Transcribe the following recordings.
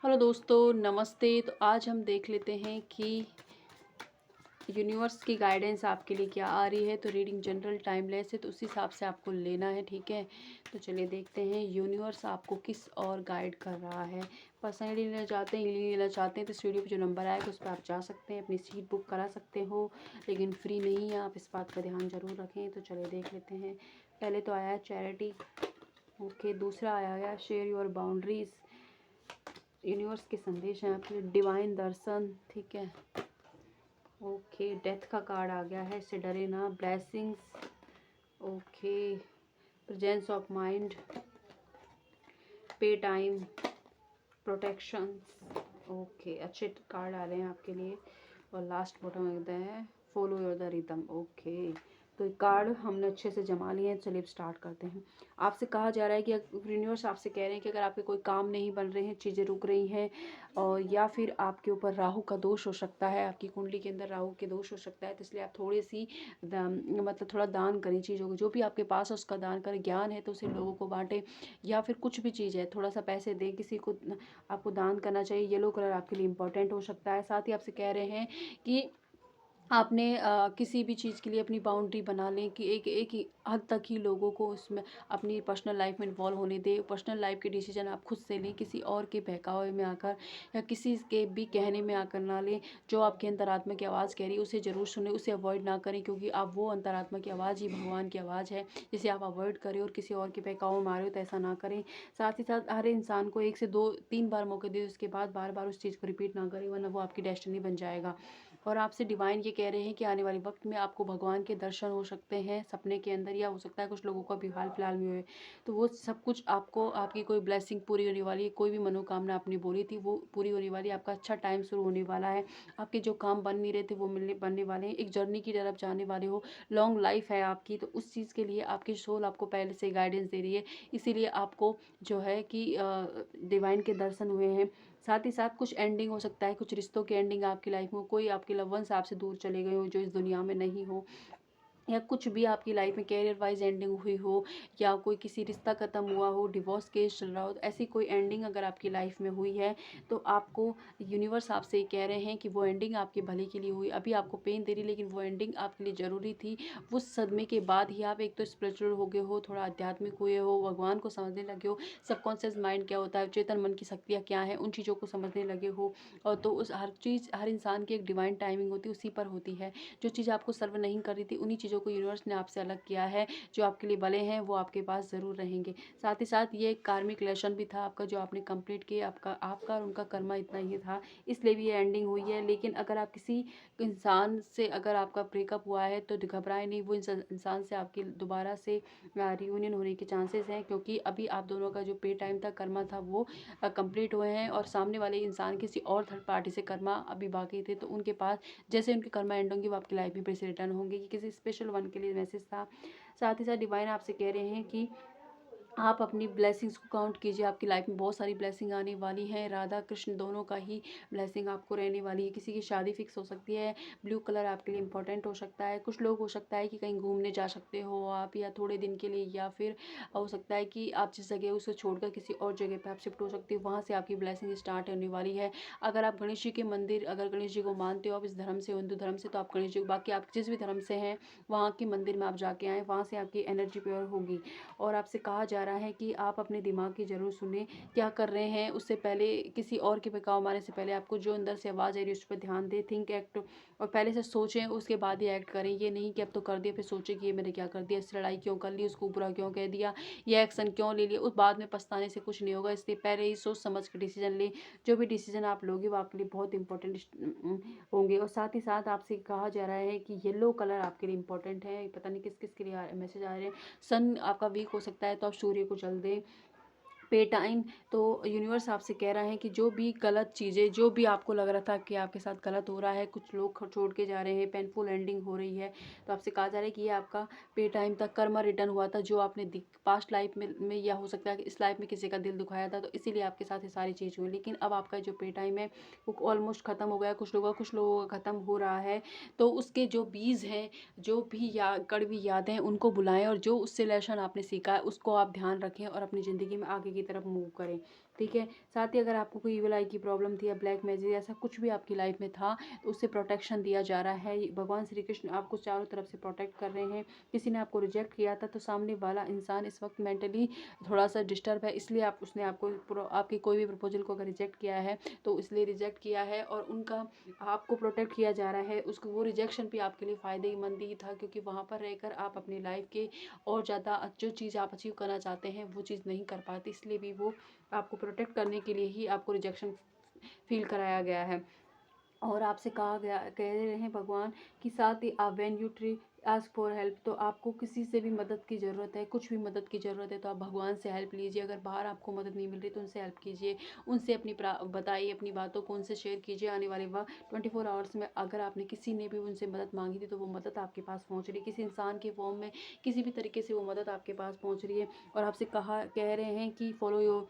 Hello दोस्तों, नमस्ते। तो आज हम देख लेते हैं कि यूनिवर्स की गाइडेंस आपके लिए क्या आ रही है। तो रीडिंग जनरल टाइमलेस है, तो उस हिसाब से आपको लेना है, ठीक है। तो चलिए देखते हैं यूनिवर्स आपको किस और गाइड कर रहा है। पर्सनली लेना चाहते हैं, लेना चाहते हैं तो इस वीडियो पे जो नंबर आएगा उस पर आप जा सकते हैं, अपनी सीट बुक करा सकते हो, लेकिन फ्री नहीं है, आप इस बात का ध्यान ज़रूर रखें। तो चलिए देख लेते हैं। पहले तो आया है चैरिटी, ओके। दूसरा आया है शेयर योर बाउंड्रीज, यूनिवर्स के संदेश हैं आपके डिवाइन दर्शन, ठीक है, ओके। डेथ का कार्ड आ गया है, इससे डरे ना, blessings, okay. Presence of mind, पे टाइम, प्रोटेक्शंस, ओके। अच्छे कार्ड आ रहे हैं आपके लिए। और लास्ट बॉटम होता है follow your the rhythm, okay. तो ये कार्ड हमने अच्छे से जमा लिए हैं। चलिए स्टार्ट करते हैं। आपसे कहा जा रहा है कि यूनिवर्स आपसे कह रहे हैं कि अगर आपके कोई काम नहीं बन रहे हैं, चीज़ें रुक रही हैं, और या फिर आपके ऊपर राहु का दोष हो सकता है, आपकी कुंडली के अंदर राहु के दोष हो सकता है, तो इसलिए आप थोड़ी सी मतलब थोड़ा दान करें चीज़ों को, जो भी आपके पास है उसका दान करें। ज्ञान है तो उसे लोगों को बांटें, या फिर कुछ भी चीज़ है थोड़ा सा पैसे दें किसी को, आपको दान करना चाहिए। येलो कलर आपके लिए इंपॉर्टेंट हो सकता है। साथ ही आपसे कह रहे हैं कि आपने किसी भी चीज़ के लिए अपनी बाउंड्री बना लें कि एक एक ही हद तक ही लोगों को उसमें अपनी पर्सनल लाइफ में इन्वॉल्व होने दें। पर्सनल लाइफ के डिसीजन आप खुद से लें, किसी और के बहकावे में आकर या किसी के भी कहने में आकर ना लें। जो आपके अंतरात्मा की आवाज़ कह रही है उसे ज़रूर सुनें, उसे अवॉइड ना करें, क्योंकि आप वो अंतरात्मा की आवाज़ ही भगवान की आवाज़ है जिसे आप अवॉइड करें और किसी और के बहकावे में आ रहे हो तो ऐसा ना करें। साथ ही साथ हर इंसान को 1 से 2 3 बार मौके दें, उसके बाद बार बार उस चीज़ को रिपीट ना करें, वरना वो आपकी डेस्टिनी बन जाएगा। और आपसे डिवाइन ये कह रहे हैं कि आने वाले वक्त में आपको भगवान के दर्शन हो सकते हैं सपने के अंदर, या हो सकता है कुछ लोगों को अभी हाल फिलहाल में हुए। तो वो सब कुछ आपको, आपकी कोई ब्लेसिंग पूरी होने वाली है, कोई भी मनोकामना आपने बोली थी वो पूरी होने वाली है, आपका अच्छा टाइम शुरू होने वाला है। आपके जो काम बन नहीं रहे थे वो बनने वाले हैं, एक जर्नी की तरफ जाने वाले हो, लॉन्ग लाइफ है आपकी। तो उस चीज़ के लिए आपकी सोल आपको पहले से गाइडेंस दे रही है, इसीलिए आपको जो है कि डिवाइन के दर्शन हुए हैं। साथ ही साथ कुछ एंडिंग हो सकता है, कुछ रिश्तों की एंडिंग आपकी लाइफ में, कोई आपके लव वंस आपसे दूर चले गए हो जो इस दुनिया में नहीं हो, या कुछ भी आपकी लाइफ में कैरियर वाइज एंडिंग हुई हो, या कोई किसी रिश्ता ख़त्म हुआ हो, डिवोर्स केस चल रहा हो, तो ऐसी कोई एंडिंग अगर आपकी लाइफ में हुई है तो आपको यूनिवर्स आपसे कह रहे हैं कि वो एंडिंग आपके भले के लिए हुई। अभी आपको पेन दे रही, लेकिन वो एंडिंग आपके लिए ज़रूरी थी। वो सदमे के बाद ही आप एक तो स्पिरिचुअल हो गए हो, थोड़ा आध्यात्मिक हुए हो, भगवान को समझने लगे हो, सबकॉन्शियस माइंड क्या होता है, चेतन मन की शक्तियाँ क्या हैं, उन चीज़ों को समझने लगे हो। और तो उस हर चीज़, हर इंसान की एक डिवाइन टाइमिंग होती है, उसी पर होती है। जो चीज़ आपको सर्व नहीं कर रही थी, उन्हीं चीज़ों को यूनिवर्स ने आपसे अलग किया है। जो आपके लिए भले हैं वो आपके पास ज़रूर रहेंगे। साथ ही साथ ये एक कार्मिक लेसन भी था आपका जो आपने कंप्लीट किया, आपका आपका और उनका कर्मा इतना ही था, इसलिए भी ये एंडिंग हुई है। लेकिन अगर आप किसी इंसान से, अगर आपका ब्रेकअप हुआ है तो घबराएं नहीं, वो इंसान से आपकी दोबारा से रियूनियन होने के चांसेस हैं, क्योंकि अभी आप दोनों का जो पे टाइम था, कर्मा था, वो कंप्लीट हुए हैं। और सामने वाले इंसान किसी और थर्ड पार्टी से कर्मा अभी बाकी थे, तो उनके पास जैसे उनके कर्मा एंड होंगे वो आपकी लाइफ में फिर से रिटर्न होंगे। ये किसी स्पेशल वन के लिए मैसेज था। साथ ही साथ डिवाइन आपसे कह रहे हैं कि आप अपनी ब्लेसिंग्स को काउंट कीजिए, आपकी लाइफ में बहुत सारी ब्लेसिंग आने वाली हैं। राधा कृष्ण दोनों का ही ब्लेसिंग आपको रहने वाली है। किसी की शादी फिक्स हो सकती है, ब्लू कलर आपके लिए इंपॉर्टेंट हो सकता है। कुछ लोग हो सकता है कि कहीं घूमने जा सकते हो आप, या थोड़े दिन के लिए, या फिर हो सकता है कि आप जिस जगह उसे छोड़कर किसी और जगह पर आप शिफ्ट हो सकते हो, वहाँ से आपकी ब्लेसिंग स्टार्ट होने वाली है। अगर आप गणेश जी के मंदिर, अगर गणेश जी को मानते हो आप इस धर्म से, हिंदू धर्म से, तो आप गणेश जी को, बाकी आप जिस भी धर्म से हैं वहाँ के मंदिर में आप जाके आएँ, वहाँ से आपकी एनर्जी प्योर होगी। और आपसे कहा जा रहा है कि आप अपने दिमाग की ज़रूर सुने, क्या कर रहे हैं उससे पहले, किसी और के बहकावे में आने से पहले आपको जो अंदर से आवाज़ आ रही है उस पर ध्यान दें, थिंक एक्ट, और पहले से सोचें उसके बाद ही एक्ट करें। ये नहीं कि अब तो कर दिया फिर सोचें कि ये मैंने क्या कर दिया, इससे लड़ाई क्यों कर ली, उसको बुरा क्यों कह दिया, ये एक्शन क्यों ले लिया, उस बाद में पछताने से कुछ नहीं होगा। इसलिए पहले ही सोच समझ के डिसीजन लें। जो भी डिसीजन आप लोगे वो आपके लिए बहुत इंपॉर्टेंट होंगे। और साथ ही साथ आपसे कहा जा रहा है कि येलो कलर आपके लिए इंपॉर्टेंट है। पता नहीं किस किस के लिए मैसेज आ रहे हैं। सन आपका वीक हो सकता है तो आप सूर्य को जल दें। पे टाइम, तो यूनिवर्स आपसे कह रहा है कि जो भी गलत चीज़ें, जो भी आपको लग रहा था कि आपके साथ गलत हो रहा है, कुछ लोग छोड़ के जा रहे हैं, पेनफुल एंडिंग हो रही है, तो आपसे कहा जा रहा है कि ये आपका पे टाइम तक कर्मा रिटर्न हुआ था, जो आपने पास्ट लाइफ में या हो सकता है कि इस लाइफ में किसी का दिल दुखाया था, तो इसीलिए आपके साथ ये सारी चीज़ हुई। लेकिन अब आपका जो पे टाइम है वो ऑलमोस्ट ख़त्म हो गया, कुछ लोगों का ख़त्म हो रहा है। तो उसके जो बीज हैं, जो भी कड़वी यादें हैं, उनको बुलाएं, और जो उससे लेसन आपने सीखा है उसको आप ध्यान रखें और अपनी ज़िंदगी में आगे की तरफ मूव करें। ठीक है। साथ ही अगर आपको कोई ईविल आई की प्रॉब्लम थी या ब्लैक मैजिक ऐसा कुछ भी आपकी लाइफ में था, तो उससे प्रोटेक्शन दिया जा रहा है। भगवान श्री कृष्ण आपको चारों तरफ से प्रोटेक्ट कर रहे हैं। किसी ने आपको रिजेक्ट किया था, तो सामने वाला इंसान इस वक्त मेंटली थोड़ा सा डिस्टर्ब है, इसलिए उसने आपको आपकी कोई भी प्रपोजल को अगर रिजेक्ट किया है तो इसलिए रिजेक्ट किया है, और उनका आपको प्रोटेक्ट किया जा रहा है। उसको वो रिजेक्शन भी आपके लिए फ़ायदेमंद ही था, क्योंकि वहाँ पर रहकर आप अपनी लाइफ के और ज़्यादा जो चीज़ आप अचीव करना चाहते हैं वो चीज़ नहीं कर पाते, इसलिए भी वो आपको प्रोटेक्ट करने के लिए ही आपको रिजेक्शन फील कराया गया है। और आपसे कहा गया कह रहे हैं भगवान कि साथ ही आप when you tree ask for help, तो आपको किसी से भी मदद की ज़रूरत है, कुछ भी मदद की ज़रूरत है तो आप भगवान से हेल्प लीजिए। अगर बाहर आपको मदद नहीं मिल रही तो उनसे हेल्प कीजिए, उनसे अपनी बताइए अपनी बातों को, उनसे शेयर कीजिए। आने वाले वक्त 24 आवर्स में अगर आपने किसी ने भी उनसे मदद मांगी थी तो वो मदद आपके पास पहुँच रही है, किसी इंसान के फॉर्म में किसी भी तरीके से वो मदद आपके पास पहुँच रही है। और आपसे कह रहे हैं कि follow your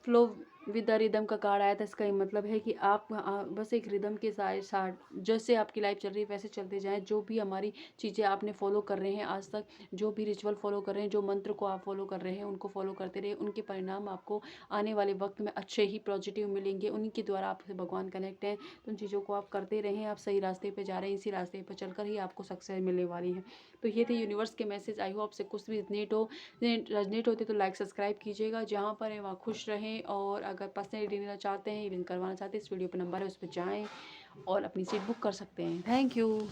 flow with the rhythm का कार्ड आया था। इसका ये मतलब है कि आप बस एक रिदम के साथ साथ जैसे आपकी लाइफ चल रही है वैसे चलते जाएं। जो भी हमारी चीज़ें आपने फॉलो कर रहे हैं आज तक, जो भी रिचुअल फॉलो कर रहे हैं, जो मंत्र को आप फॉलो कर रहे हैं उनको फॉलो करते रहे, उनके परिणाम आपको आने वाले वक्त में अच्छे ही पॉजिटिव मिलेंगे। उन्हीं के द्वारा आपसे भगवान कनेक्ट हैं, तो उन चीज़ों को आप करते रहें। आप सही रास्ते पर जा रहे हैं, इसी रास्ते पर चलकर ही आपको सक्सेस मिलने वाली है। तो ये थे यूनिवर्स के मैसेज। आई होप से कुछ भी रेजनेट होते तो लाइक सब्सक्राइब कीजिएगा। जहाँ पर है वहाँ खुश रहें, और अगर पर्सनल रीडिंग लेना चाहते हैं, रीडिंग करवाना चाहते हैं, इस वीडियो पर नंबर है उस पर जाएँ और अपनी सीट बुक कर सकते हैं। Thank you.